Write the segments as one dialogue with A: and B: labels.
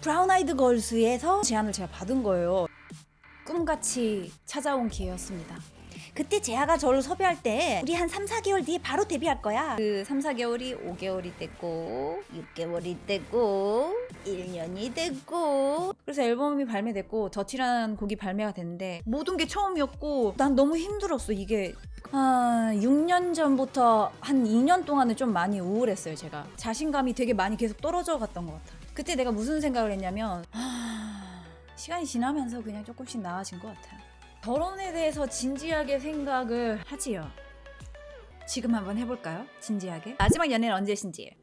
A: 브라운 아이드 걸스에서 제안을 제가 받은 거예요. 꿈같이 찾아온 기회였습니다. 그때 재하가 저를 섭외할 때 우리 한 3, 4개월 뒤에 바로 데뷔할 거야. 그 3, 4개월이 5개월이 됐고 6개월이 됐고 1년이 됐고, 그래서 앨범이 발매됐고 더티라는 곡이 발매가 됐는데 모든 게 처음이었고 난 너무 힘들었어. 이게 6년 전부터 한 2년 동안은 좀 많이 우울했어요. 제가 자신감이 되게 많이 계속 떨어져 갔던 것 같아. 그때 내가 무슨 생각을 했냐면 시간이 지나면서 그냥 조금씩 나아진 것 같아요. 결혼에 대해서 진지하게 생각을 하지요. 지금 한번 해볼까요? 진지하게. 마지막 연애는 언제신지.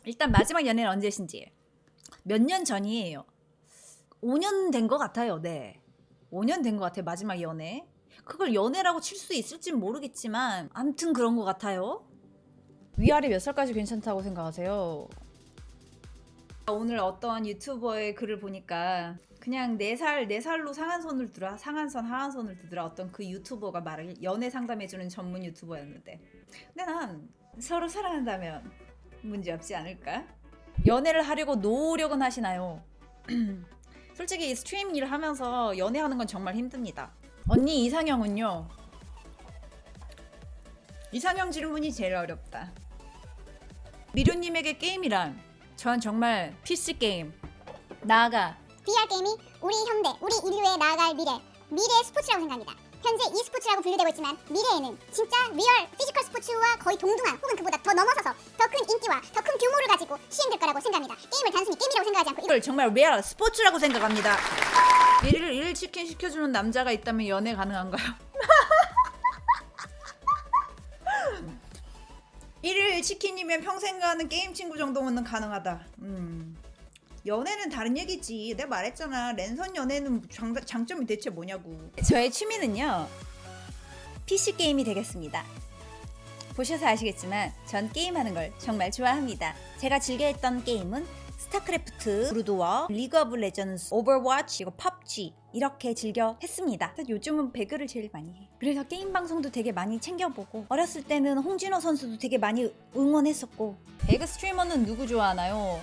A: 일단 마지막 연애는 언제신지. 몇 년 전이에요. 5년 된 것 같아요. 네, 5년 된 것 같아요. 마지막 연애. 그걸 연애라고 칠 수 있을진 모르겠지만 아무튼 그런 것 같아요. 위아래 몇 살까지 괜찮다고 생각하세요? 오늘 어떤 유튜버의 글을 보니까 그냥 4살로 상한선을 두라, 상한선 하한선을 두더라. 어떤 그 유튜버가 말을, 연애 상담해주는 전문 유튜버였는데, 근데 난 서로 사랑한다면 문제없지 않을까? 연애를 하려고 노력은 하시나요? 솔직히 스트리밍 일을 하면서 연애하는 건 정말 힘듭니다. 언니 이상형은요? 이상형 질문이 제일 어렵다. 미루님에게 게임이란? 전 정말 PC 게임. 나아가
B: VR 게임이 우리 현대, 우리 인류에 나아갈 미래의 스포츠라고 생각합니다. 현재 e스포츠라고 분류되고 있지만 미래에는 진짜 리얼 피지컬 스포츠와 거의 동등한 혹은 그보다 더 넘어서서 더 큰 인기와 더 큰 규모를 가지고 시행될 거라고 생각합니다. 게임을 단순히 게임이라고 생각하지 않고
A: 이걸 정말 리얼 스포츠라고 생각합니다. 일일 치킨 시켜주는 남자가 있다면 연애 가능한가요? 일일 치킨이면 평생 가는 게임 친구 정도는 가능하다. 연애는 다른 얘기지. 내가 말했잖아. 랜선 연애는 장점이 대체 뭐냐고. 저의 취미는요, PC 게임이 되겠습니다. 보셔서 아시겠지만 전 게임하는 걸 정말 좋아합니다. 제가 즐겨 했던 게임은 스타크래프트, 브루드워, 리그 오브 레전드, 오버워치, 그리고 펍지 이렇게 즐겨 했습니다. 요즘은 배그를 제일 많이 해. 그래서 게임 방송도 되게 많이 챙겨보고, 어렸을 때는 홍진호 선수도 되게 많이 응원했었고. 배그 스트리머는 누구 좋아하나요?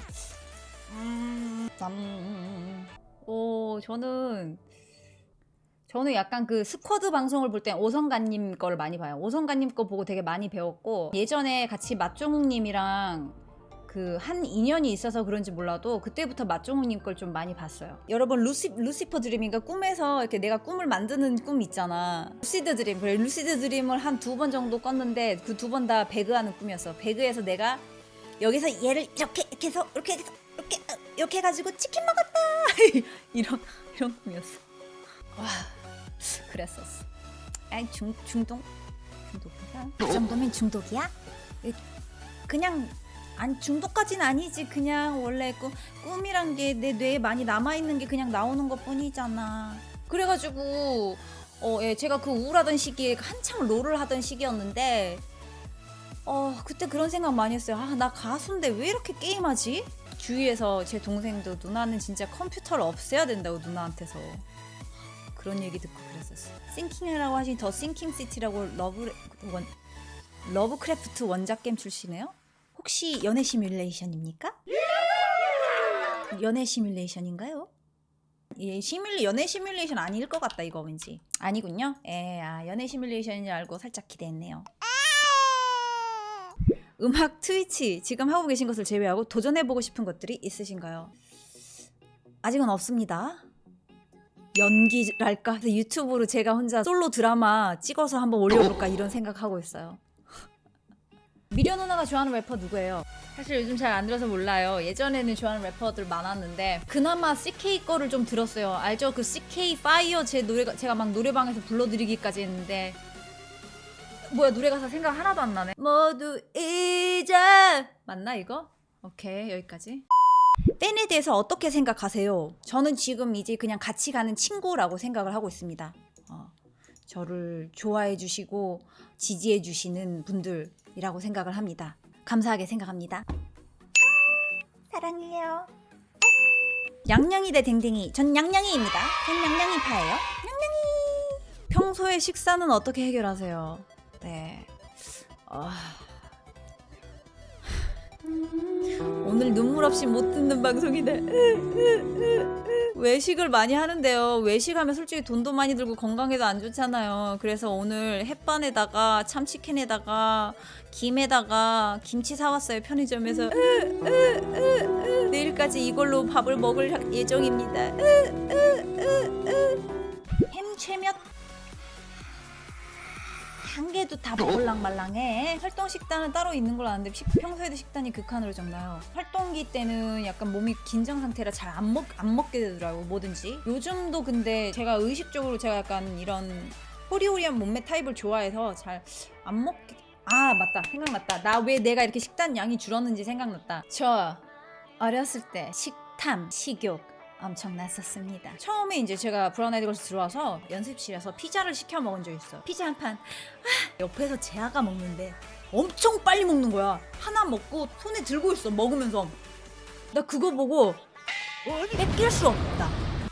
A: 저는 약간 그 스쿼드 방송을 볼 땐 오성가님 거를 많이 봐요. 오성가님 거 보고 되게 많이 배웠고, 예전에 같이 맛종욱님이랑 그 한 인연이 있어서 그런지 몰라도 그때부터 맛종욱님 걸 좀 많이 봤어요. 여러분, 루시퍼 드림인가? 꿈에서 이렇게 내가 꿈을 만드는 꿈 있잖아. 루시드 드림. 그래, 루시드 드림을 한 2번 정도 꿨는데 그 2번 다 배그하는 꿈이었어. 배그에서 내가 여기서 얘를 이렇게 해서 이렇게 해가지고 치킨 먹었다. 이런 꿈이었어. 와, 그랬었어. 아니 중독이야? 이 정도면 중독이야? 그냥 중독까지는 아니지. 그냥 원래 꿈이란 게 내 뇌에 많이 남아있는 게 그냥 나오는 것 뿐이잖아. 그래가지고 제가 그 우울하던 시기에 한창 롤을 하던 시기였는데 그때 그런 생각 많이 했어요. 나 가수인데 왜 이렇게 게임하지? 주위에서 제 동생도 누나는 진짜 컴퓨터를 없애야 된다고, 누나한테서 그런 얘기 듣고 그랬었어. 싱킹이라고 하신 더 싱킹 시티라고 러브크래프트 원작 게임 출시네요. 혹시 연애 시뮬레이션입니까? 연애 시뮬레이션인가요? 연애 시뮬레이션 아닐 것 같다. 이거 왠지 아니군요. 연애 시뮬레이션인 줄 알고 살짝 기대했네요. 음악 트위치 지금 하고 계신 것을 제외하고 도전해보고 싶은 것들이 있으신가요? 아직은 없습니다. 연기랄까? 유튜브로 제가 혼자 솔로 드라마 찍어서 한번 올려볼까 이런 생각하고 있어요. 미려 누나가 좋아하는 래퍼 누구예요? 사실 요즘 잘 안 들어서 몰라요. 예전에는 좋아하는 래퍼들 많았는데 그나마 CK 거를 좀 들었어요. 알죠? 그 CK 파이어 제가 막 노래방에서 불러드리기까지 했는데, 뭐야, 노래 가사 생각 하나도 안 나네. 모두 이제 맞나 이거? 오케이, 여기까지. 팬에 대해서 어떻게 생각하세요? 저는 지금 이제 그냥 같이 가는 친구라고 생각을 하고 있습니다. 저를 좋아해 주시고 지지해 주시는 분들이라고 생각을 합니다. 감사하게 생각합니다. 사랑해요. 양양이 대 댕댕이. 전 양양이입니다. 전 양양이파예요. 양양이. 평소에 식사는 어떻게 해결하세요? 네. 오늘 눈물 없이 못 듣는 방송이다. 외식을 많이 하는데요. 외식하면 솔직히 돈도 많이 들고 건강에도 안 좋잖아요. 그래서 오늘 햇반에다가 참치캔에다가 김에다가 김치 사왔어요. 편의점에서. 내일까지 이걸로 밥을 먹을 예정입니다. 햄 최몇 한 개도 다 먹을랑말랑해. 활동 식단은 따로 있는 걸로 아는데 평소에도 식단이 극한으로 적나요. 활동기 때는 약간 몸이 긴장 상태라 잘 안 먹게 되더라고 뭐든지. 요즘도 근데 제가 의식적으로 제가 약간 이런 호리호리한 몸매 타입을 좋아해서 잘 안 먹게. 아 맞다 생각났다. 나 왜 내가 이렇게 식단 양이 줄었는지 생각났다. 저 어렸을 때 식탐 식욕 엄청났었습니다. 처음에 이제 제가 브라운 아이드 걸스 들어와서 연습실에서 피자를 시켜 먹은 적 있어요. 피자 한 판. 옆에서 재아가 먹는데 엄청 빨리 먹는 거야. 하나 먹고 손에 들고 있어 먹으면서. 나 그거 보고 뺏길 수 없다.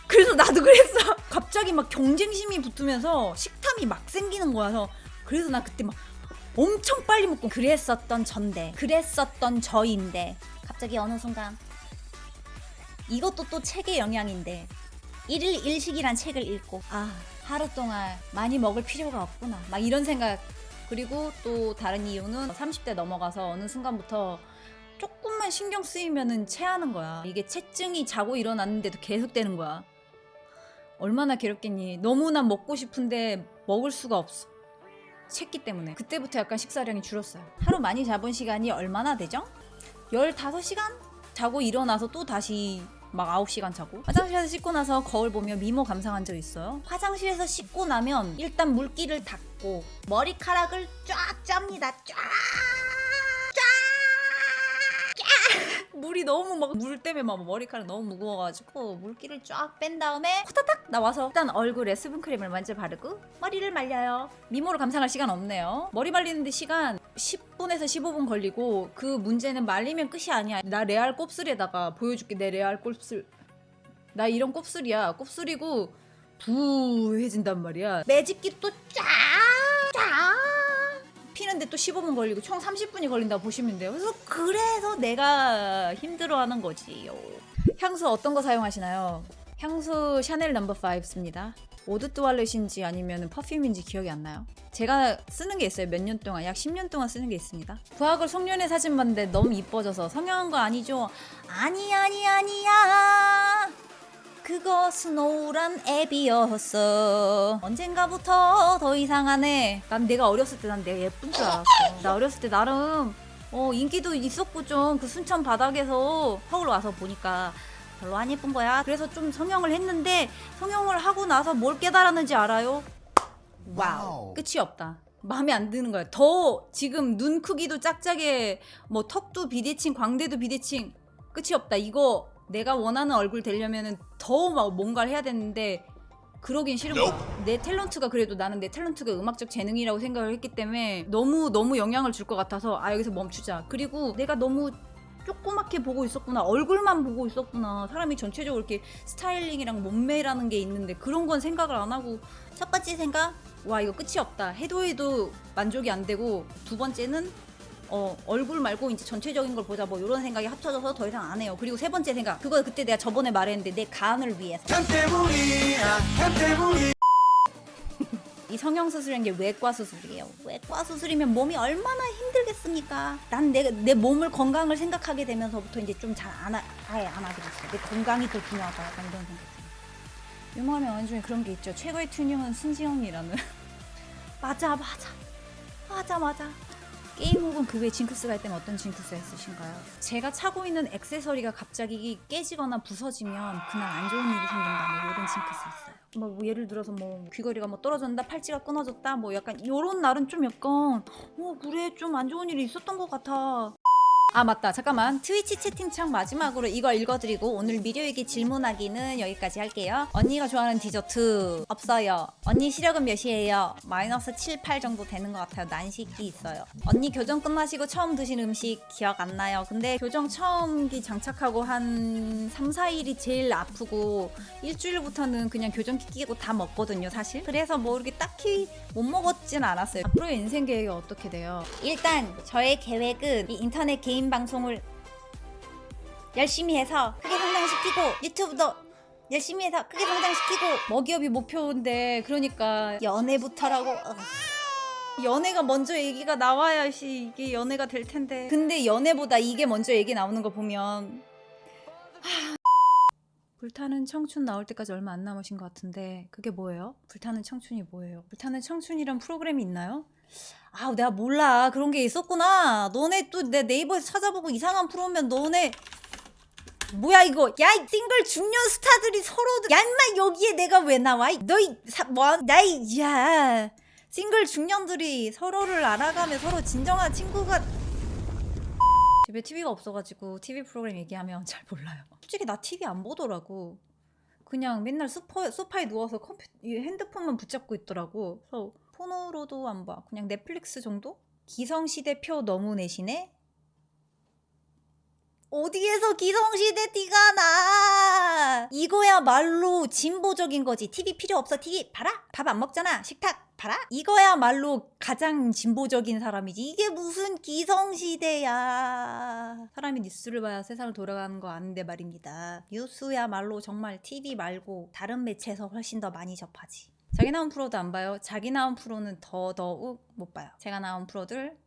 A: 그래서 나도 그랬어. 갑자기 막 경쟁심이 붙으면서 식탐이 막 생기는 거라서. 그래서 나 그때 막 엄청 빨리 먹고 그랬었던 전데 그랬었던 저인데 갑자기 어느 순간 이것도 또 책의 영향인데 1일 1식이란 책을 읽고 하루 동안 많이 먹을 필요가 없구나 막 이런 생각. 그리고 또 다른 이유는 30대 넘어가서 어느 순간부터 조금만 신경 쓰이면은 체하는 거야. 이게 체증이 자고 일어났는데도 계속되는 거야. 얼마나 괴롭겠니. 너무나 먹고 싶은데 먹을 수가 없어. 챘기 때문에. 그때부터 약간 식사량이 줄었어요. 하루 많이 자본 시간이 얼마나 되죠? 15시간? 자고 일어나서 또 다시 막 9시간 자고. 화장실에서 씻고 나서 거울 보며 미모 감상한 적 있어요? 화장실에서 씻고 나면 일단 물기를 닦고 머리카락을 쫙 짭니다. 쫙! 물이 너무 막 물 때문에 막 머리카락 너무 무거워가지고 물기를 쫙 뺀 다음에 호다닥 나와서 일단 얼굴에 수분크림을 먼저 바르고 머리를 말려요. 미모를 감상할 시간 없네요. 머리 말리는데 시간 10분에서 15분 걸리고 그 문제는 말리면 끝이 아니야. 나 레알 곱슬에다가 보여줄게. 내 레알 곱슬. 나 이런 곱슬이야. 곱슬이고 부해진단 말이야. 매직기 또 쫙 피는데 또 15분 걸리고 총 30분이 걸린다고 보시면 돼요. 그래서 내가 힘들어하는 거지요. 향수 어떤 거 사용하시나요? 향수 샤넬 넘버 5 씁니다. 오드 또알렛인지 아니면 퍼퓸인지 기억이 안 나요. 제가 쓰는 게 있어요. 몇 년 동안, 약 10년 동안 쓰는 게 있습니다. 부하걸 송년회 사진 봤는데 너무 이뻐져서 성형한 거 아니죠? 아니야. 그거 스노우란 앱이었어. 언젠가부터 더 이상하네. 난 내가 어렸을 때 난 내가 예쁜 줄 알았어. 나 어렸을 때 나름 인기도 있었고 좀 그 순천 바닥에서 서울 와서 보니까 별로 안 예쁜 거야. 그래서 좀 성형을 했는데 성형을 하고 나서 뭘 깨달았는지 알아요? 와우. 끝이 없다. 마음에 안 드는 거야. 더 지금 눈 크기도 짝짝해. 뭐 턱도 비대칭, 광대도 비대칭. 끝이 없다. 이거 내가 원하는 얼굴 되려면은 더 막 뭔가를 해야 되는데 그러긴 싫은 거야. 내 탤런트가 그래도 나는 내 탤런트가 음악적 재능이라고 생각을 했기 때문에 너무 영향을 줄 것 같아서 여기서 멈추자. 그리고 내가 너무 조그맣게 보고 있었구나. 얼굴만 보고 있었구나. 사람이 전체적으로 이렇게 스타일링이랑 몸매라는 게 있는데 그런 건 생각을 안 하고 첫 번째 생각 와 이거 끝이 없다. 해도 만족이 안 되고 두 번째는 얼굴 말고 이제 전체적인 걸 보자 뭐 이런 생각이 합쳐져서 더 이상 안 해요. 그리고 세 번째 생각 그거 그때 내가 저번에 말했는데 내 간을 위해서 이 성형수술이란 게 외과 수술이에요. 외과 수술이면 몸이 얼마나 힘들겠습니까? 난 내 몸을 건강을 생각하게 되면서부터 이제 좀 잘 아예 안 하게 됐어. 내 건강이 더 중요하다 약간 이런 생각. 유머하면 어느 중에 그런 게 있죠. 최고의 튜닝은 신지영이라는. 맞아. 게임 혹은 그 외에 징크스가 있다면 어떤 징크스가 있으신가요? 제가 차고 있는 액세서리가 갑자기 깨지거나 부서지면 그날 안 좋은 일이 생긴다 뭐 이런 징크스 있어요. 뭐 예를 들어서 뭐 귀걸이가 뭐 떨어졌다, 팔찌가 끊어졌다 뭐 약간 요런 날은 좀 약간 그래 좀 안 좋은 일이 있었던 것 같아. 맞다 잠깐만 트위치 채팅창 마지막으로 이걸 읽어드리고 오늘 미료에게 질문하기는 여기까지 할게요. 언니가 좋아하는 디저트 없어요. 언니 시력은 몇이에요? 마이너스 7, 8 정도 되는 것 같아요. 난식이 있어요. 언니 교정 끝나시고 처음 드신 음식 기억 안 나요. 근데 교정 처음기 장착하고 한 3, 4일이 제일 아프고 일주일부터는 그냥 교정기 끼고 다 먹거든요 사실. 그래서 뭐 이렇게 딱히 못 먹었진 않았어요. 앞으로의 인생 계획이 어떻게 돼요? 일단 저의 계획은 이 인터넷 개인 방송을 열심히 해서 크게 성장시키고 유튜브도 열심히 해서 크게 성장시키고 먹이업이 목표인데 그러니까 연애부터라고. 연애가 먼저 얘기가 나와야 이게 연애가 될 텐데. 근데 연애보다 이게 먼저 얘기 나오는 거 보면 불타는 청춘 나올 때까지 얼마 안 남으신 것 같은데 그게 뭐예요? 불타는 청춘이 뭐예요? 불타는 청춘이란 프로그램이 있나요? 아, 내가 몰라. 그런 게 있었구나. 너네 또 내 네이버에서 찾아보고 이상한 프로면 너네 뭐야 이거. 야, 이 싱글 중년 스타들이 서로들 야 인마 여기에 내가 왜 나와? 너희 나이 야 싱글 중년들이 서로를 알아가며 서로 진정한 친구가. 집에 TV가 없어가지고 TV 프로그램 얘기하면 잘 몰라요. 솔직히 나 TV 안 보더라고. 그냥 맨날 소파에 누워서 핸드폰만 붙잡고 있더라고. 그래서 폰으로도 안 봐. 그냥 넷플릭스 정도? 기성시대 표 너무 내시네? 어디에서 기성시대 티가 나? 이거야말로 진보적인 거지. TV 필요 없어. TV 봐라? 밥 안 먹잖아. 식탁 봐라? 이거야말로 가장 진보적인 사람이지. 이게 무슨 기성시대야. 사람이 뉴스를 봐야 세상을 돌아가는 거 아는데 말입니다. 뉴스야말로 정말 TV 말고 다른 매체에서 훨씬 더 많이 접하지. 자기 나온 프로도 안 봐요. 자기 나온 프로는 더더욱 못 봐요. 제가 나온 프로들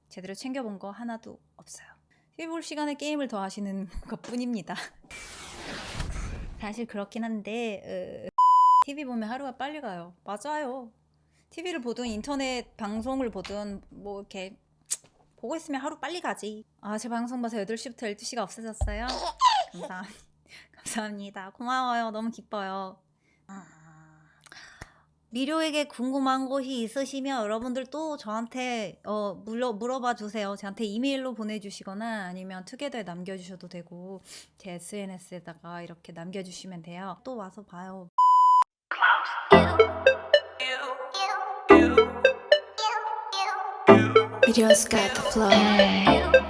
A: 제대로 챙겨본 거 하나도 없어요. TV 볼 시간에 게임을 더 하시는 것 뿐입니다. 사실 그렇긴 한데 TV 보면 하루가 빨리 가요. 맞아요. TV를 보든 인터넷 방송을 보든 뭐 이렇게 보고 있으면 하루 빨리 가지. 아, 제 방송 봐서 8시부터 12시가 없어졌어요? 감사합니다. 고마워요. 너무 기뻐요. 미료에게 궁금한 것이 있으시면 여러분들 또 저한테 물어봐 주세요. 저한테 이메일로 보내주시거나 아니면 투게더에 남겨주셔도 되고 제 SNS에다가 이렇게 남겨주시면 돼요. 또 와서 봐요.
C: Video's got the flow.